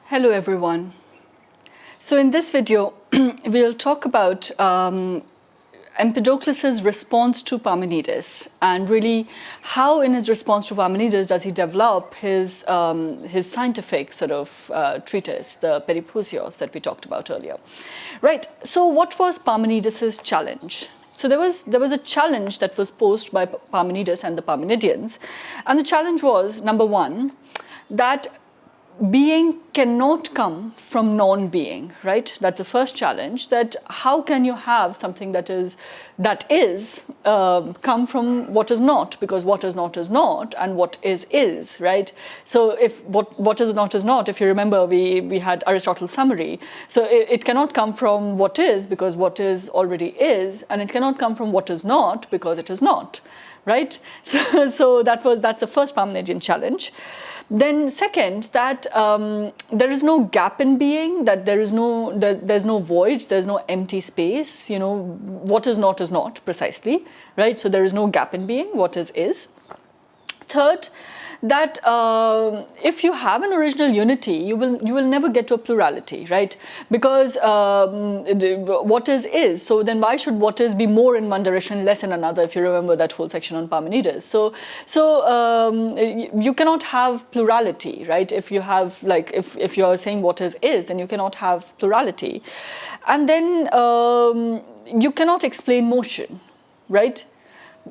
Hello everyone. So in this video, we'll talk about Empedocles' response to Parmenides, and really how in his response to Parmenides does he develop his scientific sort of treatise, the Periphousios that we talked about earlier. Right, so what was Parmenides' challenge? So there was a challenge that was posed by Parmenides and the Parmenidians, and the challenge was, number one, that being cannot come from non-being, right? That's the first challenge, that how can you have something that is come from what is not, because what is not, and what is, right? So if what is not, if you remember, we had Aristotle's summary. So it cannot come from what is, because what is already is, and it cannot come from what is not, because it is not, right? So that's the first Parmenidean challenge. Then second, that there is no gap in being, that there's no void, there's no empty space, you know, what is not precisely, right? So there is no gap in being, what is. Third, that if you have an original unity, you will never get to a plurality, right? Because what is. So then why should what is be more in one direction, less in another? If you remember that whole section on Parmenides, so you cannot have plurality, right? If you have if you are saying what is, then you cannot have plurality, and then you cannot explain motion, right?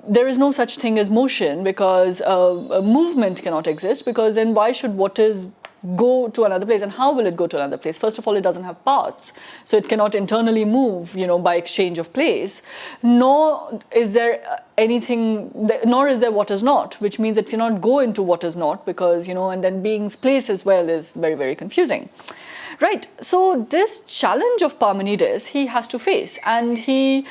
There is no such thing as motion, because movement cannot exist, because then why should what is go to another place, and how will it go to another place? First of all, it doesn't have paths, so it cannot internally move, you know, by exchange of place, nor is there anything, nor is there what is not, which means it cannot go into what is not, because, you know, and then being's place as well is very, very confusing. Right, so this challenge of Parmenides he has to face, and he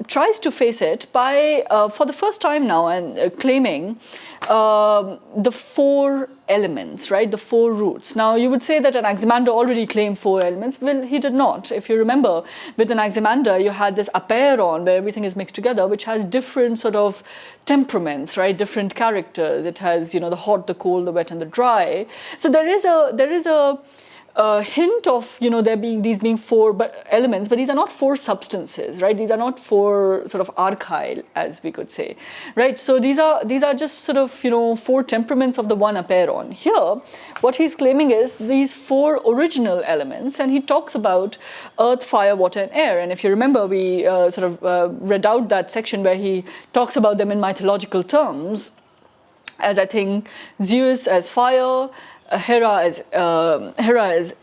tries to face it by, for the first time now, and claiming the four elements, right, the four roots. Now you would say that Anaximander already claimed four elements. Well, he did not. If you remember, with Anaximander you had this apeiron, where everything is mixed together, which has different sort of temperaments, right, different characters. It has, you know, the hot, the cold, the wet, and the dry. So there is a hint of, you know, there being these being four elements, but these are not four substances, right? These are not four sort of archi, as we could say, right? So these are just sort of, you know, four temperaments of the one apeiron. Here, what he's claiming is these four original elements, and he talks about earth, fire, water, and air. And if you remember, we sort of read out that section where he talks about them in mythological terms, as I think Zeus as fire, Hera as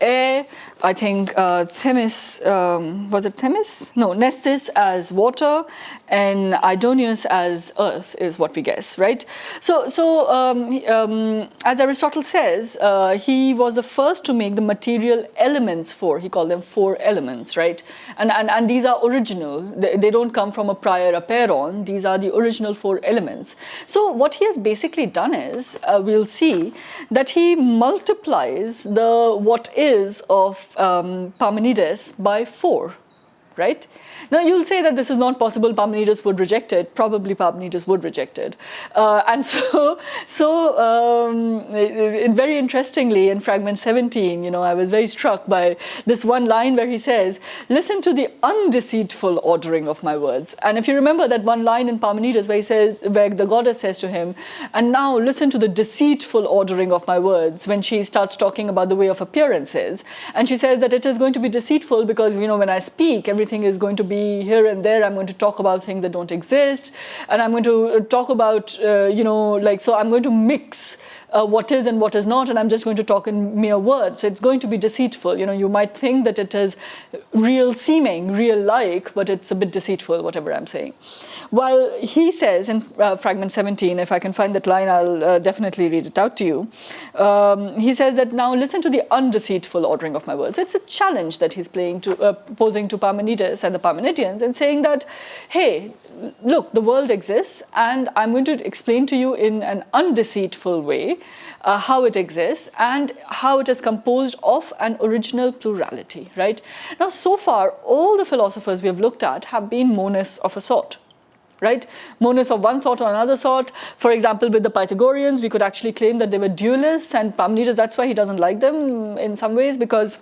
air, I think Themis, was it Themis? No, Nestis as water, and Aidoneus as earth is what we guess, right? So as Aristotle says, he was the first to make the material elements four. He called them four elements, right? And these are original. They don't come from a prior apeiron. These are the original four elements. So what he has basically done is, we'll see that he multiplies the what is of Parmenides by 4, right? Now you'll say that this is not possible, Parmenides would reject it. Probably Parmenides would reject it. And very interestingly, in Fragment 17, you know, I was very struck by this one line where he says, listen to the undeceitful ordering of my words. And if you remember that one line in Parmenides where he says, where the goddess says to him, and now listen to the deceitful ordering of my words, when she starts talking about the way of appearances. And she says that it is going to be deceitful because, you know, when I speak, everything is going to be here and there. I'm going to talk about things that don't exist, and I'm going to talk about, you know, like, so I'm going to mix what is and what is not, and I'm just going to talk in mere words. So it's going to be deceitful. You know, you might think that it is real seeming, real like, but it's a bit deceitful, whatever I'm saying. While he says in Fragment 17, if I can find that line, I'll definitely read it out to you. He says that now listen to the undeceitful ordering of my words. It's a challenge that he's posing to Parmenides and the Parmenidians, and saying that, hey, look, the world exists, and I'm going to explain to you in an undeceitful way how it exists and how it is composed of an original plurality, right? Now, so far, all the philosophers we have looked at have been monists of a sort. right? Monists of one sort or another sort. For example, with the Pythagoreans, we could actually claim that they were dualists, and Parmenides, that's why he doesn't like them in some ways, because,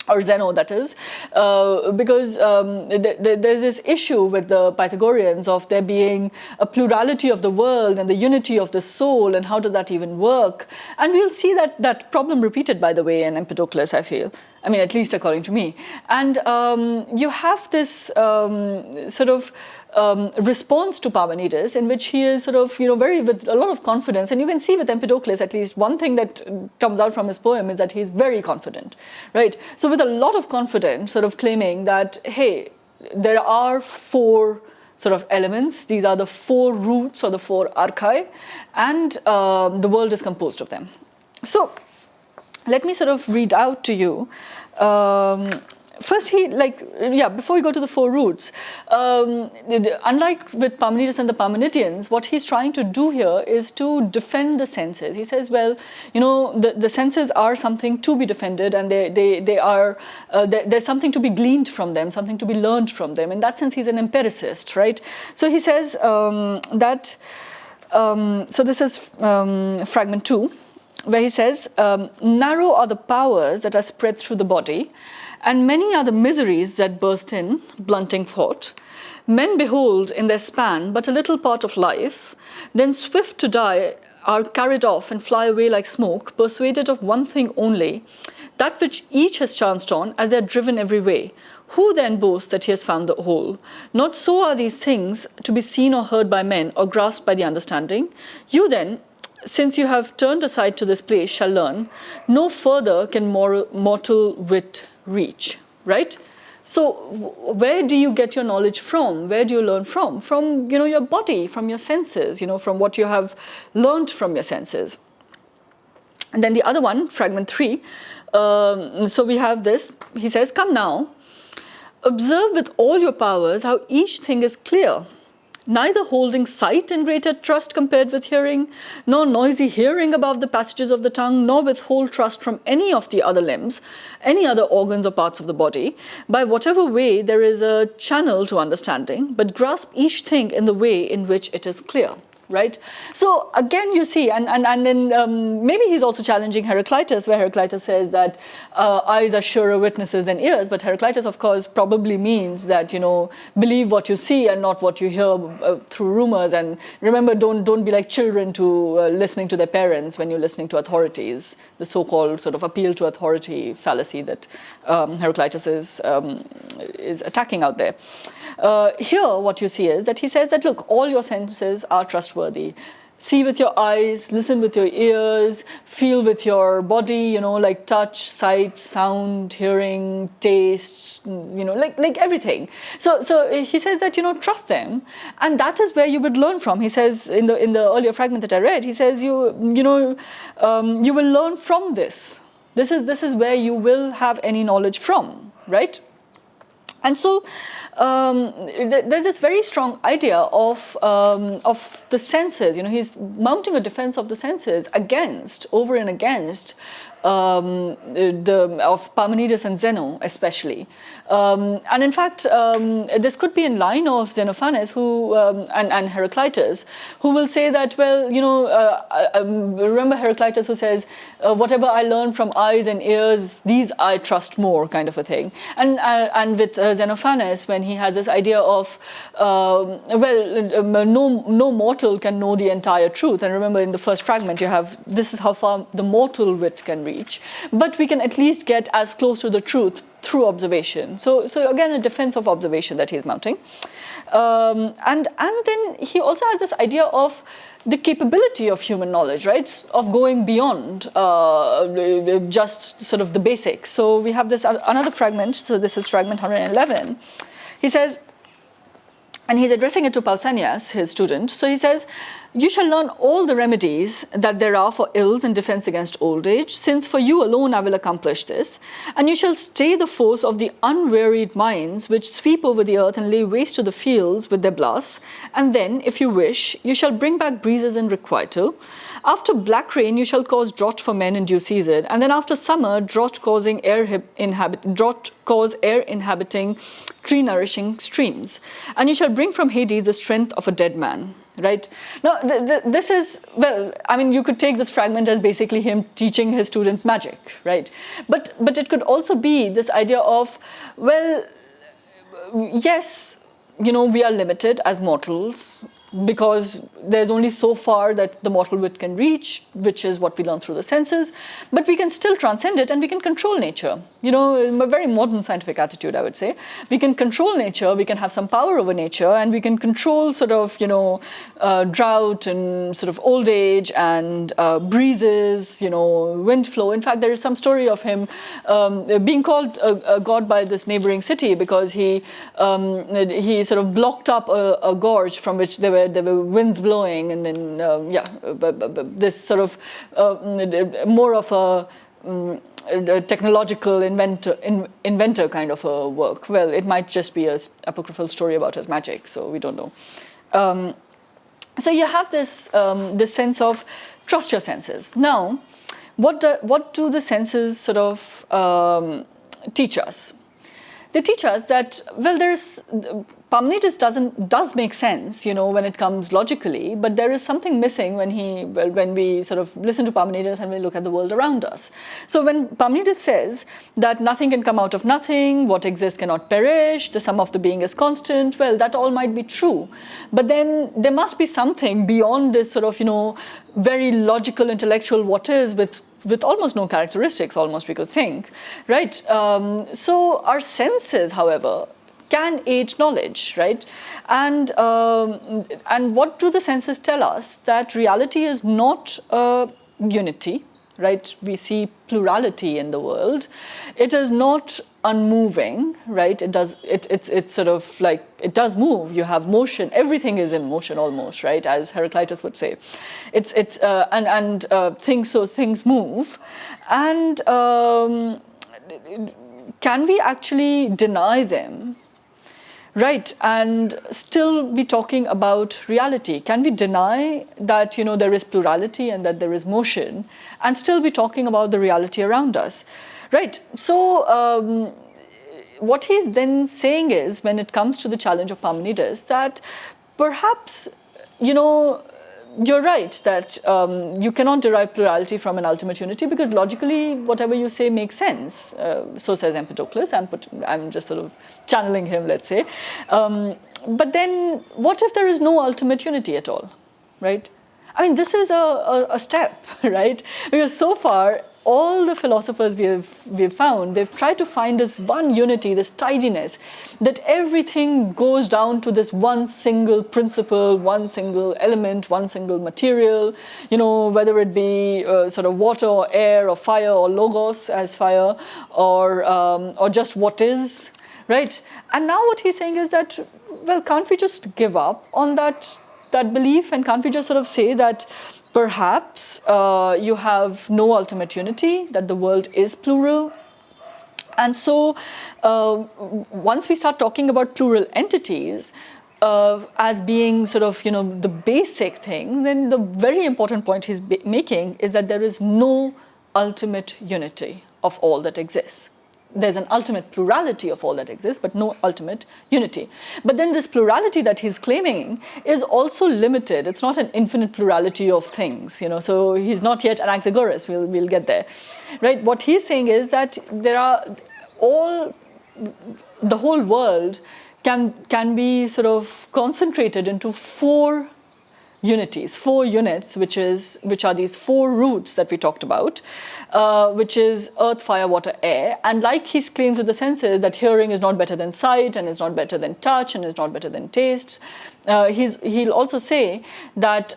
or Zeno, that is, because there's this issue with the Pythagoreans of there being a plurality of the world and the unity of the soul, and how does that even work? And we'll see that problem repeated, by the way, in Empedocles, I feel. I mean, at least according to me. And you have this sort of response to Parmenides, in which he is sort of, very with a lot of confidence. And you can see with Empedocles, at least one thing that comes out from his poem is that he's very confident, right? So with a lot of confidence, sort of claiming that, hey, there are four sort of elements. These are the four roots or the four archai, and the world is composed of them. So let me sort of read out to you. First, before we go to the four roots, unlike with Parmenides and the Parmenidians, what he's trying to do here is to defend the senses. He says, well, the senses are something to be defended, and they are, there's something to be gleaned from them, something to be learned from them. In that sense, he's an empiricist, right? So he says that, so this is Fragment 2, where he says, narrow are the powers that are spread through the body, and many are the miseries that burst in, blunting thought. Men behold in their span but a little part of life, then swift to die are carried off and fly away like smoke, persuaded of one thing only, that which each has chanced on as they are driven every way. Who then boasts that he has found the whole? Not so are these things to be seen or heard by men or grasped by the understanding. You then, since you have turned aside to this place, shall learn, no further can mortal wit reach, right? So where do you get your knowledge from? Where do you learn from? From, your body, from your senses, from what you have learned from your senses. And then the other one, Fragment 3, so we have this, he says, come now, observe with all your powers how each thing is clear, neither holding sight in greater trust compared with hearing, nor noisy hearing above the passages of the tongue, nor withhold trust from any of the other limbs, any other organs or parts of the body, by whatever way there is a channel to understanding, but grasp each thing in the way in which it is clear. Right? So again, you see, and then maybe he's also challenging Heraclitus, where Heraclitus says that eyes are surer witnesses than ears, but Heraclitus, of course, probably means that, believe what you see and not what you hear through rumors. And remember, don't be like children to listening to their parents when you're listening to authorities, the so-called sort of appeal to authority fallacy that Heraclitus is attacking out there. Here, what you see is that he says that, look, all your senses are trustworthy. See with your eyes, listen with your ears, feel with your body, like touch, sight, sound, hearing, taste, like everything. So he says that, trust them, and that is where you would learn from. He says in the earlier fragment that I read, he says you will learn from this. This is where you will have any knowledge from, right? And so there's this very strong idea of the senses. He's mounting a defense of the senses over and against of Parmenides and Zeno, especially. And in fact, this could be in line of Xenophanes and Heraclitus, who will say that, well, remember Heraclitus who says, whatever I learn from eyes and ears, these I trust more, kind of a thing. And with Xenophanes, when he has this idea of, no mortal can know the entire truth. And remember, in the first fragment, you have, this is how far the mortal wit can reach. But we can at least get as close to the truth through observation. So again, a defense of observation that he's mounting. And then he also has this idea of the capability of human knowledge, right? Of going beyond just sort of the basics. So we have this another fragment. So this is fragment 111. He says, and he's addressing it to Pausanias, his student. So he says, you shall learn all the remedies that there are for ills and defense against old age, since for you alone I will accomplish this. And you shall stay the force of the unwearied minds which sweep over the earth and lay waste to the fields with their blasts. And then, if you wish, you shall bring back breezes in requital. After black rain, you shall cause drought for men in due season. And then after summer, drought cause air inhabiting tree-nourishing streams. And you shall bring from Hades the strength of a dead man. Right? Now, this is, well, I mean, you could take this fragment as basically him teaching his student magic, right? But it could also be this idea of, well, yes, you know, we are limited as mortals because there's only so far that the mortal wit can reach, which is what we learn through the senses, but we can still transcend it and we can control nature. You know, in a very modern scientific attitude, I would say. We can control nature, we can have some power over nature, and we can control sort of, you know, drought and sort of old age and breezes, you know, wind flow. In fact, there is some story of him being called a god by this neighboring city because he sort of blocked up a gorge from which there were winds blowing, and then this sort of more of a technological inventor kind of a work. Well, it might just be an apocryphal story about his magic, so we don't know. So you have this this sense of trust your senses. Now, what do the senses sort of teach us? They teach us that, well, Parmenides does make sense, you know, when it comes logically, but there is something missing when we sort of listen to Parmenides and we look at the world around us. So when Parmenides says that nothing can come out of nothing, what exists cannot perish, the sum of the being is constant, well, that all might be true. But then there must be something beyond this sort of, you know, very logical, intellectual what is with almost no characteristics, almost we could think, right? So our senses, however, can aid knowledge, right? And what do the senses tell us? That reality is not unity, right? We see plurality in the world. It is not unmoving, right? It's sort of like, it does move. You have motion. Everything is in motion almost, right? As Heraclitus would say. Things move. And can we actually deny them? Right, and still be talking about reality? Can we deny that, you know, there is plurality and that there is motion, and still be talking about the reality around us? Right. So what he's then saying is, when it comes to the challenge of Parmenides, that perhaps, you know, you're right that you cannot derive plurality from an ultimate unity because logically whatever you say makes sense. So says Empedocles. I'm just sort of channeling him, let's say. But then what if there is no ultimate unity at all, right? I mean, this is a step, right? Because so far, all the philosophers we've found, they've tried to find this one unity, this tidiness, that everything goes down to this one single principle, one single element, one single material, you know, whether it be sort of water or air or fire or logos as fire or just what is, right? And now what he's saying is that, well, can't we just give up on that belief, and can't we just sort of say that perhaps you have no ultimate unity, that the world is plural? And so once we start talking about plural entities as being sort of, you know, the basic thing, then the very important point he's making is that there is no ultimate unity of all that exists. There's an ultimate plurality of all that exists, but no ultimate unity. But then this plurality that he's claiming is also limited. It's not an infinite plurality of things, you know. So he's not yet Anaxagoras. We'll get there, right? What he's saying is that there are the whole world can be sort of concentrated into four unities, four units, which are these four roots that we talked about, which is earth, fire, water, air. And like he claims with the senses that hearing is not better than sight, and is not better than touch, and is not better than taste, he'll also say that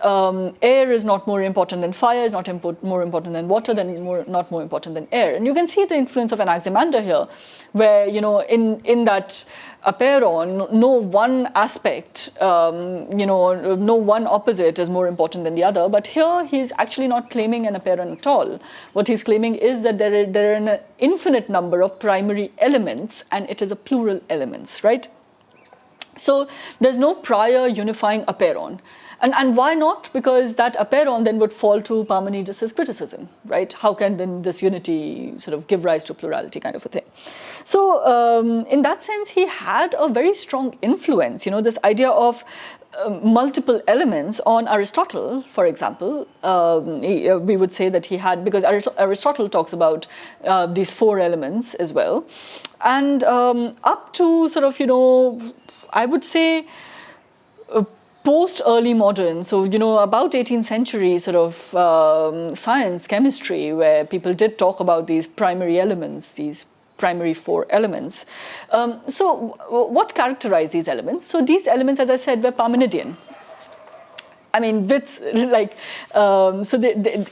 air is not more important than fire, is not more important than water, not more important than air. And you can see the influence of Anaximander here, where, you know, in that apeiron, no one aspect, you know, no one opposite is more important than the other. But here he's actually not claiming an apeiron at all. What he's claiming is that there are an infinite number of primary elements, and it is a plural elements, right? So there's no prior unifying apeiron. And why not? Because that apeiron then would fall to Parmenides' criticism, right? How can then this unity sort of give rise to plurality kind of a thing? So in that sense, he had a very strong influence, this idea of multiple elements on Aristotle, for example. We would say that he had, because Aristotle talks about these 4 elements as well. And up to sort of, I would say, post-early modern, so about 18th century sort of science, chemistry, where people did talk about these primary elements, these primary 4 elements. So what characterized these elements? So these elements, as I said, were Parmenidean. I mean, with so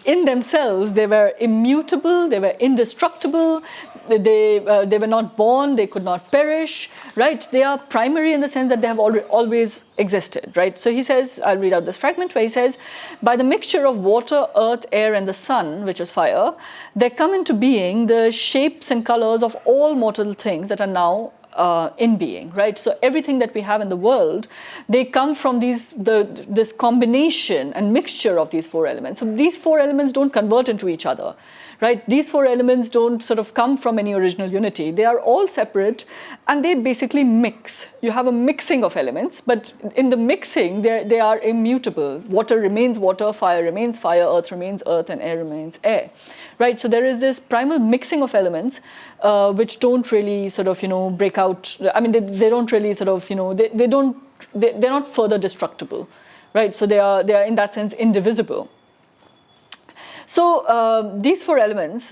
in themselves, they were immutable, they were indestructible, they were not born, they could not perish, right? They are primary in the sense that they have always existed, right? So he says, I'll read out this fragment where he says, by the mixture of water, earth, air, and the sun, which is fire, there come into being the shapes and colors of all mortal things that are now in being, right? So everything that we have in the world, they come from this combination and mixture of these 4 elements. So these 4 elements don't convert into each other, right? These 4 elements don't sort of come from any original unity. They are all separate and they basically mix. You have a mixing of elements, but in the mixing, they are immutable. Water remains water, fire remains fire, earth remains earth, and air remains air. Right, so there is this primal mixing of elements which don't really sort of, break out. I mean, they don't really sort of, they're not further destructible, right? So they are in that sense indivisible. So these 4 elements,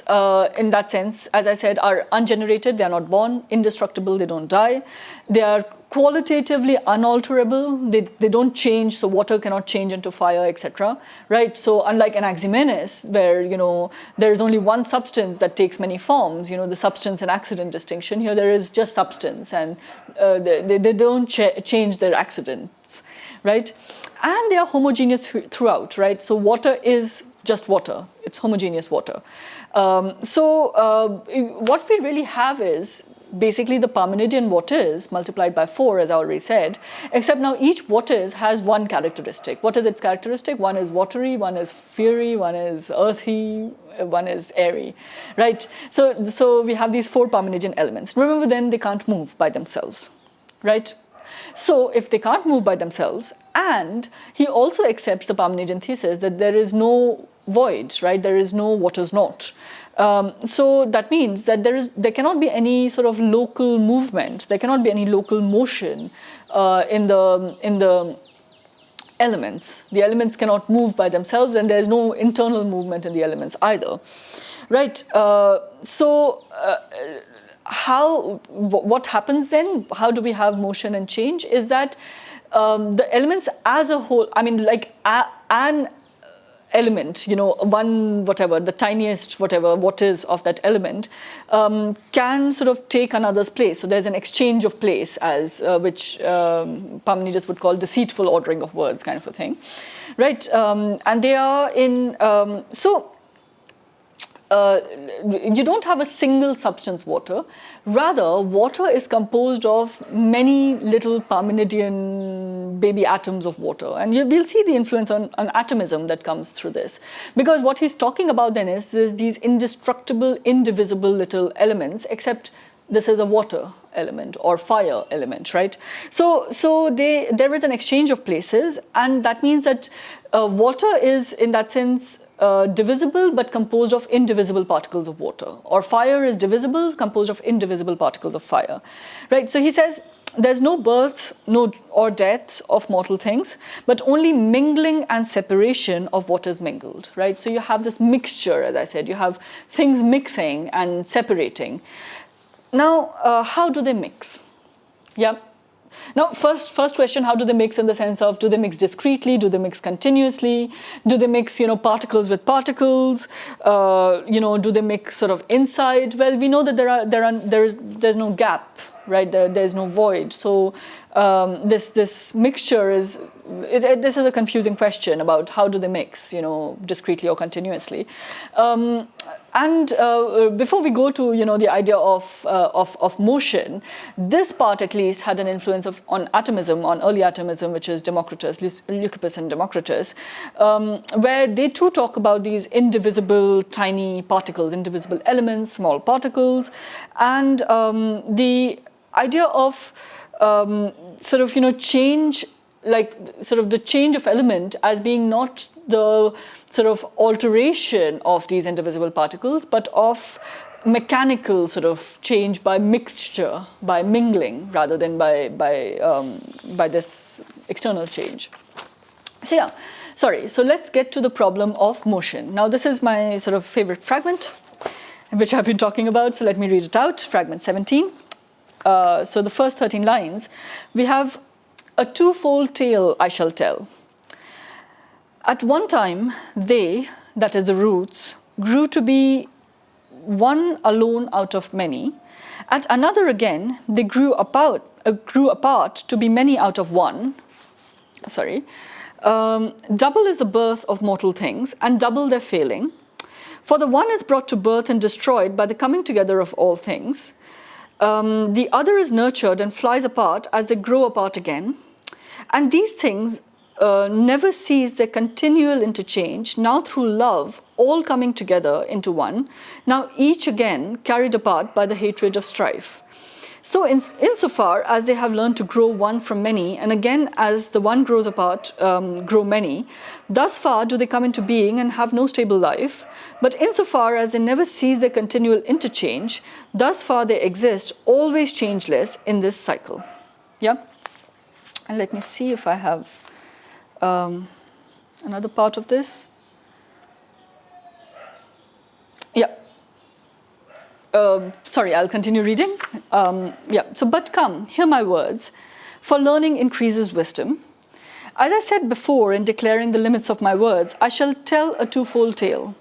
in that sense, as I said, are ungenerated. They are not born, indestructible. They don't die. They are qualitatively unalterable. They don't change. So water cannot change into fire, etc. Right. So unlike Anaximenes, where there is only one substance that takes many forms, the substance and accident distinction. Here there is just substance, and they don't change their accidents, right? And they are homogeneous throughout, right? So water is just water. It's homogeneous water. So what we really have is basically the Parmenidean what is multiplied by 4, as I already said, except now each what is has one characteristic. What is its characteristic? One is watery, one is fiery, one is earthy, one is airy, right? So we have these 4 Parmenidean elements. Remember then, they can't move by themselves, right? So if they can't move by themselves, and he also accepts the Parmenidean thesis that there is no void, right? There is no what is not. So that means that there cannot be any sort of local movement. There cannot be any local motion in the elements. The elements cannot move by themselves, and there is no internal movement in the elements either, right? What happens then? How do we have motion and change? Is that the elements as a whole, I mean, like an element, one whatever, the tiniest whatever, what is of that element, can sort of take another's place. So there's an exchange of place, as which Parmenides would call deceitful ordering of words, kind of a thing, right? And they are in you don't have a single substance, water. Rather, water is composed of many little Parmenidean baby atoms of water. And we'll see the influence on atomism that comes through this. Because what he's talking about then is these indestructible, indivisible little elements, except this is a water element or fire element, right? So there is an exchange of places, and that means that water is, in that sense, divisible but composed of indivisible particles of water, or fire is divisible, composed of indivisible particles of fire, right? So he says there's no birth, or death of mortal things, but only mingling and separation of what is mingled, right? So you have this mixture, as I said, you have things mixing and separating. Now, how do they mix? Yeah. Now, first question, how do they mix in the sense of, do they mix discretely? Do they mix continuously? Do they mix, particles with particles? Do they mix sort of inside? Well, we know that there's no gap, right? There's no void. So this mixture is, this is a confusing question about how do they mix, discretely or continuously. Before we go to, the idea of motion, this part at least had an influence on atomism, on early atomism, which is Democritus, Leucippus and Democritus, where they too talk about these indivisible tiny particles, indivisible elements, small particles, and the idea of change, like the change of element as being not the sort of alteration of these indivisible particles, but of mechanical change by mixture, by mingling, rather than by this external change. So so let's get to the problem of motion. Now this is my favorite fragment, which I've been talking about, so let me read it out. Fragment 17. So the first 13 lines, we have a twofold tale I shall tell. At one time, they, that is the roots, grew to be one alone out of many. At another again, they grew apart to be many out of one. Double is the birth of mortal things, and double their failing. For the one is brought to birth and destroyed by the coming together of all things. The other is nurtured and flies apart as they grow apart again. And these things never cease their continual interchange, now through love, all coming together into one, now each again carried apart by the hatred of strife. So insofar as they have learned to grow one from many, and again as the one grows apart, grow many, thus far do they come into being and have no stable life. But insofar as they never cease their continual interchange, thus far they exist, always changeless in this cycle. Yeah? And let me see if I have another part of this. Yeah. I'll continue reading. But come, hear my words, for learning increases wisdom. As I said before in declaring the limits of my words, I shall tell a twofold tale.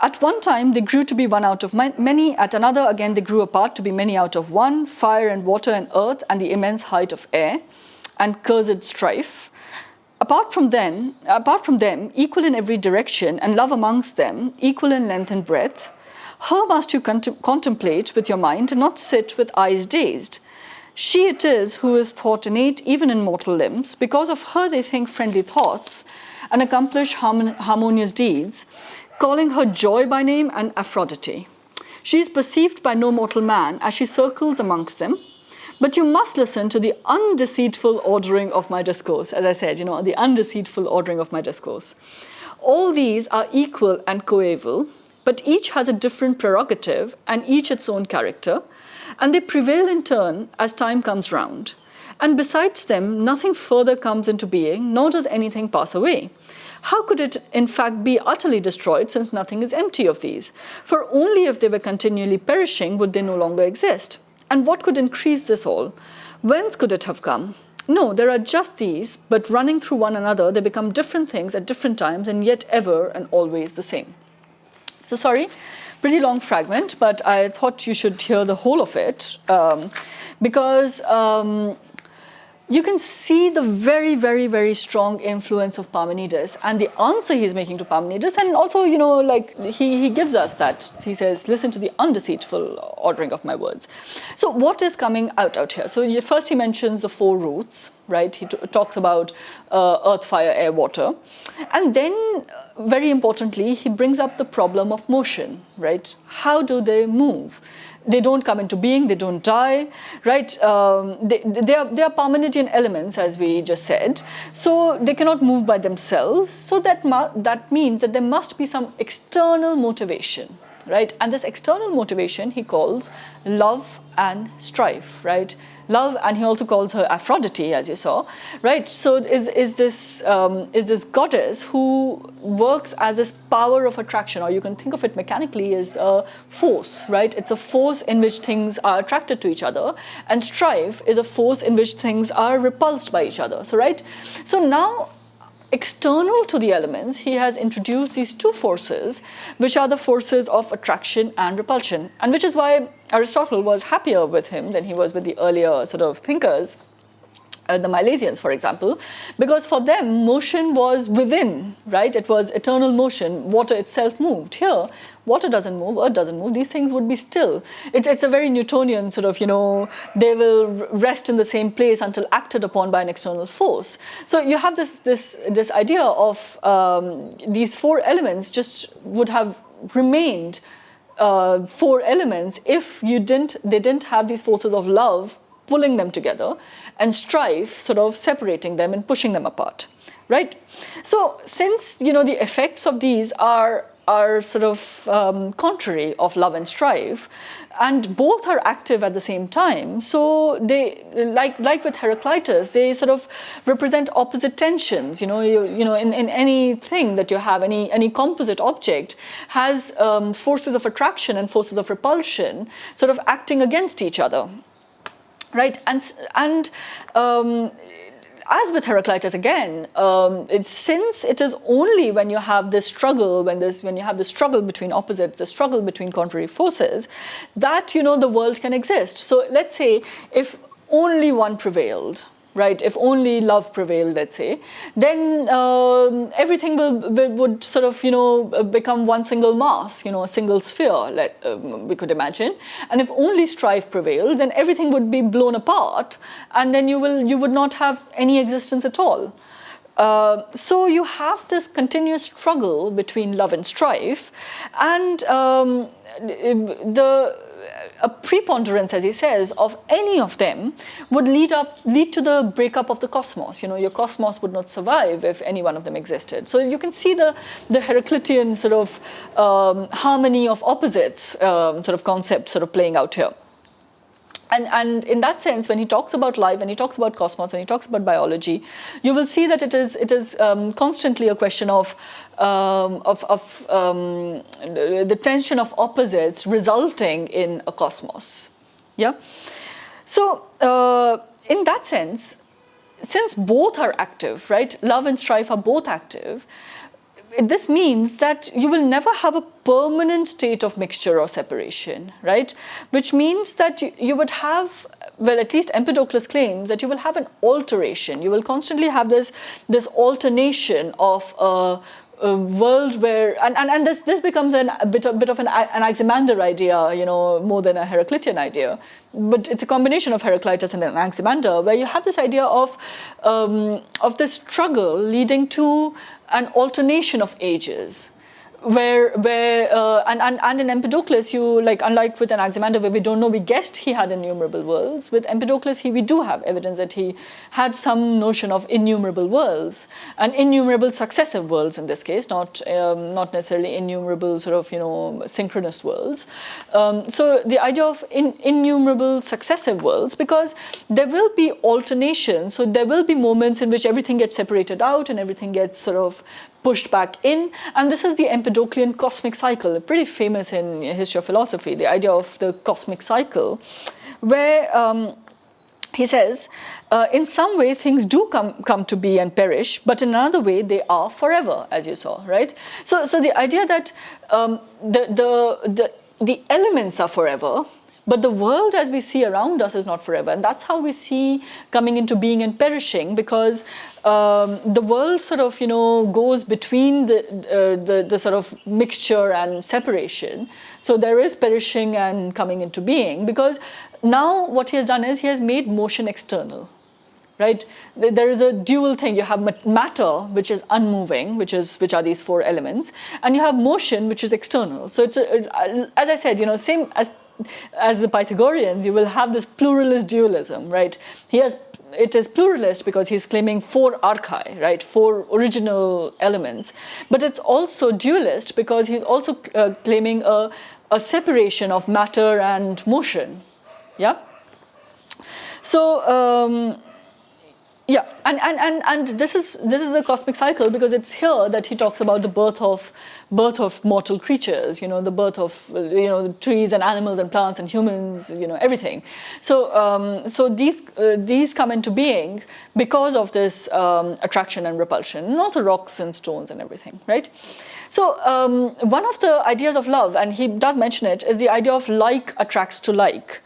At one time they grew to be one out of many, at another again they grew apart to be many out of one, fire and water and earth and the immense height of air, and cursed strife. Apart from them, equal in every direction, and love amongst them, equal in length and breadth, her must you contemplate with your mind, and not sit with eyes dazed. She it is who is thought innate even in mortal limbs. Because of her they think friendly thoughts, and accomplish harmonious deeds, calling her Joy by name and Aphrodite. She is perceived by no mortal man as she circles amongst them. But you must listen to the undeceitful ordering of my discourse. As I said, the undeceitful ordering of my discourse. All these are equal and coeval, but each has a different prerogative and each its own character, and they prevail in turn as time comes round. And besides them, nothing further comes into being, nor does anything pass away. How could it, in fact, be utterly destroyed, since nothing is empty of these? For only if they were continually perishing would they no longer exist. And what could increase this all? Whence could it have come? No, there are just these, but running through one another, they become different things at different times, and yet ever and always the same. So sorry, pretty long fragment, but I thought you should hear the whole of it, because you can see the very, very, very strong influence of Parmenides and the answer he's making to Parmenides. And also, he gives us that. He says, listen to the undeceitful ordering of my words. So what is coming out here? So first he mentions the four roots, right? He talks about earth, fire, air, water. And then, very importantly, he brings up the problem of motion, right? How do they move? They don't come into being, they don't die, right? They are Parmenidean elements, as we just said. So they cannot move by themselves. So that means that there must be some external motivation, right? And this external motivation he calls love and strife, right? Love, and he also calls her Aphrodite, as you saw, right? So is this goddess who works as this power of attraction, or you can think of it mechanically as a force, right? It's a force in which things are attracted to each other, and strife is a force in which things are repulsed by each other. So, right? So now, external to the elements, he has introduced these two forces, which are the forces of attraction and repulsion, and which is why Aristotle was happier with him than he was with the earlier sort of thinkers, the Milesians, for example, because for them motion was within, right? It was eternal motion. Water itself moved. Here, water doesn't move, earth doesn't move. These things would be still. It's a very Newtonian sort of, they will rest in the same place until acted upon by an external force. So you have this idea of these four elements just would have remained four elements if they didn't have these forces of love pulling them together and strife sort of separating them and pushing them apart, right? So since the effects of these are sort of contrary of love and strife, and both are active at the same time, so they like with Heraclitus, they sort of represent opposite tensions. In anything that you have, any composite object has forces of attraction and forces of repulsion sort of acting against each other. Right, and as with Heraclitus again, since it is only when you have this struggle, when you have the struggle between opposites, the struggle between contrary forces, that the world can exist. So let's say if only one prevailed, right? If only love prevailed, let's say, then everything would sort of become one single mass, a single sphere. We could imagine. And if only strife prevailed, then everything would be blown apart, and then you would not have any existence at all. So you have this continuous struggle between love and strife, and a preponderance, as he says, of any of them would lead to the breakup of the cosmos. Your cosmos would not survive if any one of them existed. So you can see the Heraclitean sort of harmony of opposites sort of concept sort of playing out here. And in that sense, when he talks about life, when he talks about cosmos, when he talks about biology, you will see that it is constantly a question of the tension of opposites resulting in a cosmos. Yeah. So in that sense, since both are active, right? Love and strife are both active. This means that you will never have a permanent state of mixture or separation, right? Which means that you would have, well, at least Empedocles claims that you will have an alteration. You will constantly have this alternation of a world where, and this becomes a bit of an Anaximander idea, more than a Heraclitean idea. But it's a combination of Heraclitus and Anaximander, where you have this idea of this struggle leading to an alternation of ages, where and in Empedocles, unlike with Anaximander, where we don't know, we guessed he had innumerable worlds. With Empedocles, we do have evidence that he had some notion of innumerable worlds, and innumerable successive worlds in this case, not necessarily innumerable sort of synchronous worlds. So the idea of innumerable successive worlds, because there will be alternation. So there will be moments in which everything gets separated out and everything gets sort of pushed back in, and this is the Empedoclean cosmic cycle, pretty famous in history of philosophy, the idea of the cosmic cycle, where he says, in some way things do come to be and perish, but in another way they are forever, as you saw, right? So the idea that the elements are forever, but the world as we see around us is not forever. And that's how we see coming into being and perishing, because the world sort of, goes between the sort of mixture and separation. So there is perishing and coming into being, because now what he has done is he has made motion external. Right? There is a dual thing. You have matter, which is unmoving, which are these four elements, and you have motion, which is external. So it's as I said, same as the Pythagoreans, you will have this pluralist dualism, right? It is pluralist because he's claiming four archai, right? Four original elements, but it's also dualist because he's also claiming a separation of matter and motion. Yeah. So. Yeah, and this is the cosmic cycle, because it's here that he talks about the birth of mortal creatures, the birth of the trees and animals and plants and humans, everything. So these come into being because of this attraction and repulsion, not the rocks and stones and everything, right? So one of the ideas of love, and he does mention it, is the idea of like attracts to like.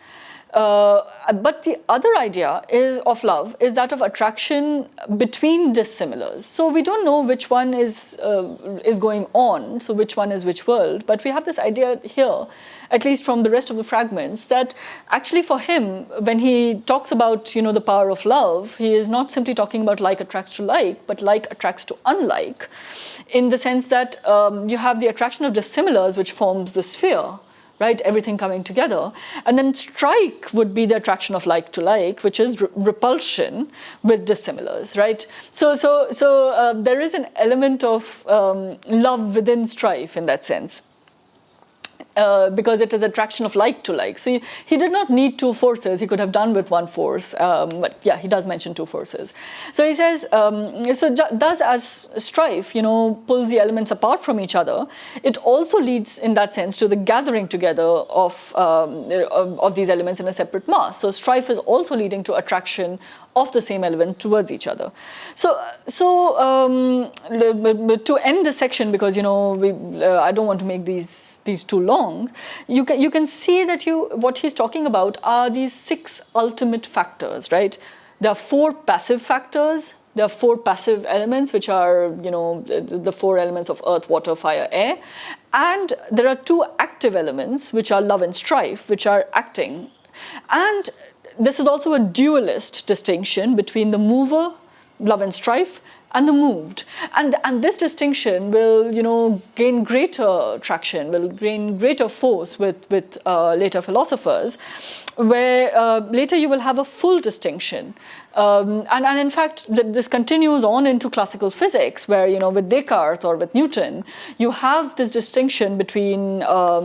But the other idea of love is that of attraction between dissimilars. So we don't know which one is going on, so which one is which world, but we have this idea here, at least from the rest of the fragments, that actually for him, when he talks about the power of love, he is not simply talking about like attracts to like, but like attracts to unlike, in the sense that you have the attraction of dissimilars, which forms the sphere, right? Everything coming together. And then strike would be the attraction of like to like, which is repulsion with dissimilars, right? So there is an element of love within strife in that sense. Because it is attraction of like to like. So he did not need two forces. He could have done with one force. But yeah, he does mention two forces. So he says, thus as strife, pulls the elements apart from each other, it also leads in that sense to the gathering together of these elements in a separate mass. So strife is also leading to attraction of the same element towards each other. So to end this section, because I don't want to make these too long, you can see that what he's talking about are these 6 ultimate factors, right? There are 4 passive factors. There are 4 passive elements, which are the 4 elements of earth, water, fire, air, and there are 2 active elements, which are love and strife, which are acting. And this is also a dualist distinction between the mover, love and strife, and the moved. And this distinction will, gain greater traction, will gain greater force with later philosophers, where later you will have a full distinction. And in fact, this continues on into classical physics, where, with Descartes or with Newton, you have this distinction between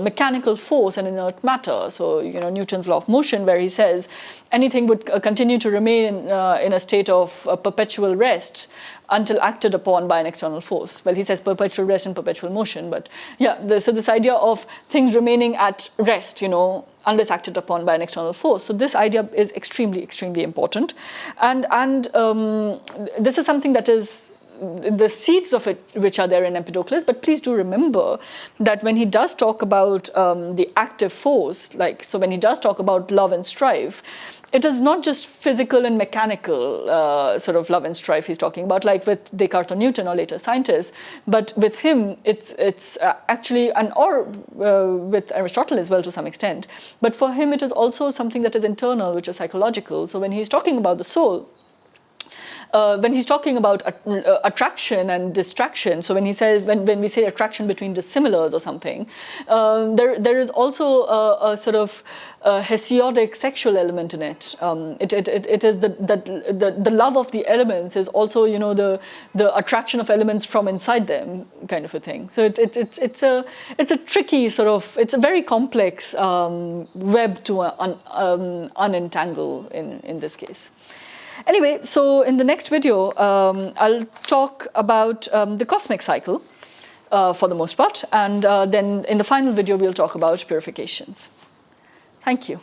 mechanical force and inert matter. So, Newton's law of motion, where he says anything would continue to remain in a state of perpetual rest until acted upon by an external force. Well, he says perpetual rest and perpetual motion, but yeah, so this idea of things remaining at rest, unless acted upon by an external force. So this idea is extremely, extremely important. And this is something that is the seeds of it which are there in Empedocles, but please do remember that when he does talk about the active force, so when he does talk about love and strife, it is not just physical and mechanical sort of love and strife he's talking about, like with Descartes or Newton or later scientists, but with him it's actually, or with Aristotle as well to some extent, but for him it is also something that is internal, which is psychological. So when he's talking about the soul, when he's talking about attraction and distraction, so when he says, when we say attraction between dissimilars or something, there is also a sort of Hesiodic sexual element in it. It is the love of the elements is also, the attraction of elements from inside them, kind of a thing. So it's a tricky sort of, it's a very complex web to unentangle in this case. Anyway, so in the next video, I'll talk about the cosmic cycle for the most part, and then in the final video, we'll talk about purifications. Thank you.